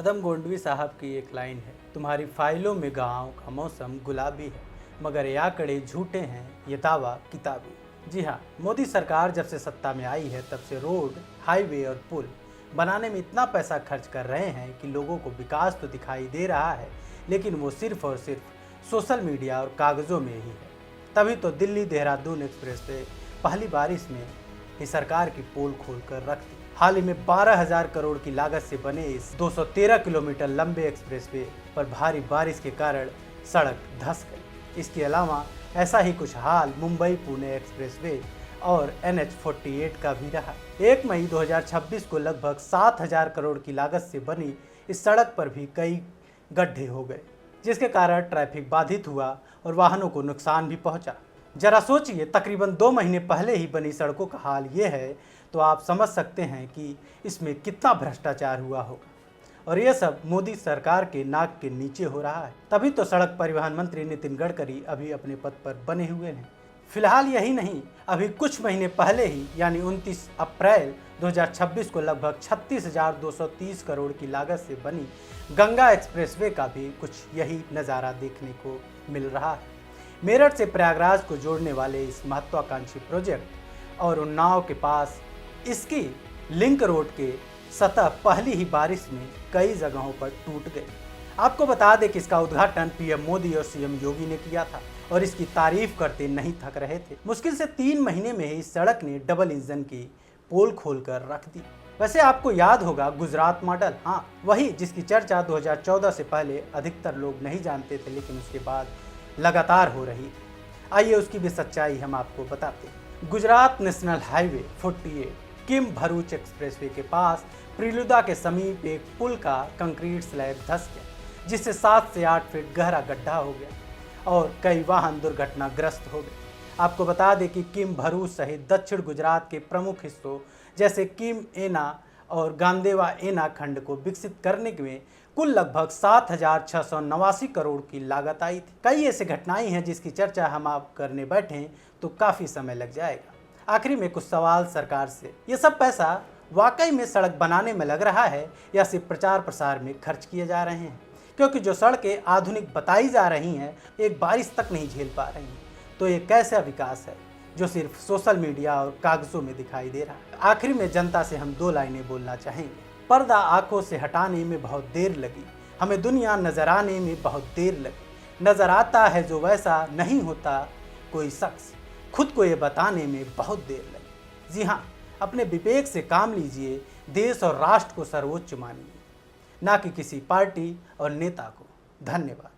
अदम गोंडवी साहब की एक लाइन है, तुम्हारी फाइलों में गाँव का मौसम गुलाबी है, मगर ये आंकड़े झूठे हैं, ये दावा किताबी। जी हाँ, मोदी सरकार जब से सत्ता में आई है तब से रोड, हाईवे और पुल बनाने में इतना पैसा खर्च कर रहे हैं कि लोगों को विकास तो दिखाई दे रहा है, लेकिन वो सिर्फ और सिर्फ सोशल मीडिया और कागज़ों में ही है। तभी तो दिल्ली देहरादून एक्सप्रेस पे पहली बारिश में ही सरकार की पोल खोल कर रख दी। हाल ही में 12,000 करोड़ की लागत से बने इस 213 किलोमीटर लंबे एक्सप्रेसवे पर भारी बारिश के कारण सड़क धंस गई। इसके अलावा ऐसा ही कुछ हाल मुंबई पुणे एक्सप्रेसवे और NH-48 का भी रहा। 1 मई 2026 को लगभग 7,000 करोड़ की लागत से बनी इस सड़क पर भी कई गड्ढे हो गए, जिसके कारण ट्रैफिक बाधित हुआ और वाहनों को नुकसान भी पहुंचा। जरा सोचिए, तकरीबन 2 महीने पहले ही बनी सड़कों का हाल ये है, तो आप समझ सकते हैं कि इसमें कितना भ्रष्टाचार हुआ होगा। और ये सब मोदी सरकार के नाक के नीचे हो रहा है। तभी तो सड़क परिवहन मंत्री नितिन गडकरी अभी अपने पद पर बने हुए हैं। फिलहाल यही नहीं, अभी कुछ महीने पहले ही यानी 29 अप्रैल 2026 को लगभग 36,230 करोड़ की लागत से बनी गंगा एक्सप्रेसवे का भी कुछ यही नज़ारा देखने को मिल रहा है। मेरठ से प्रयागराज को जोड़ने वाले इस महत्वाकांक्षी प्रोजेक्ट और उन्नाव के पास इसकी लिंक रोड के सतह पहली ही बारिश में कई जगहों पर टूट गई। आपको बता दें कि इसका उद्घाटन PM मोदी और CM योगी ने किया था और इसकी तारीफ करते नहीं थक रहे थे। मुश्किल से 3 महीने में ही इस सड़क ने डबल इंजन की पोल खोलकर रख दी। वैसे आपको याद होगा गुजरात मॉडल, हाँ वही जिसकी चर्चा 2014 से पहले अधिकतर लोग नहीं जानते थे, लेकिन उसके बाद लगातार हो रही थी। आइए उसकी भी सच्चाई हम आपको बताते हैं। गुजरात नेशनल हाईवे 48 किम भरूच एक्सप्रेसवे के पास प्रिलुदा के समीप एक पुल का कंक्रीट स्लैब धंस गया, जिससे 7 से 8 फीट गहरा गड्ढा हो गया और कई वाहन दुर्घटनाग्रस्त हो गए। आपको बता दें कि किम भरूच सहित दक्षिण गुजरात के प्रमुख हिस्सों जैसे किम एना और गांदेवा एना खंड को विकसित करने में कुल लगभग 7,689 करोड़ की लागत आई थी। कई ऐसे घटनाएं हैं जिसकी चर्चा हम आप करने बैठें तो काफ़ी समय लग जाएगा। आखिरी में कुछ सवाल सरकार से, ये सब पैसा वाकई में सड़क बनाने में लग रहा है या सिर्फ प्रचार प्रसार में खर्च किए जा रहे हैं? क्योंकि जो सड़कें आधुनिक बताई जा रही हैं एक बारिश तक नहीं झेल पा रही हैं, तो ये कैसा विकास है जो सिर्फ सोशल मीडिया और कागजों में दिखाई दे रहा है? आखिर में जनता से हम 2 लाइनें बोलना चाहेंगे। पर्दा आंखों से हटाने में बहुत देर लगी, हमें दुनिया नजर आने में बहुत देर लगी। नजर आता है जो वैसा नहीं होता कोई शख्स, खुद को ये बताने में बहुत देर लगी। जी हाँ, अपने विवेक से काम लीजिए, देश और राष्ट्र को सर्वोच्च मानिए, ना कि किसी पार्टी और नेता को। धन्यवाद।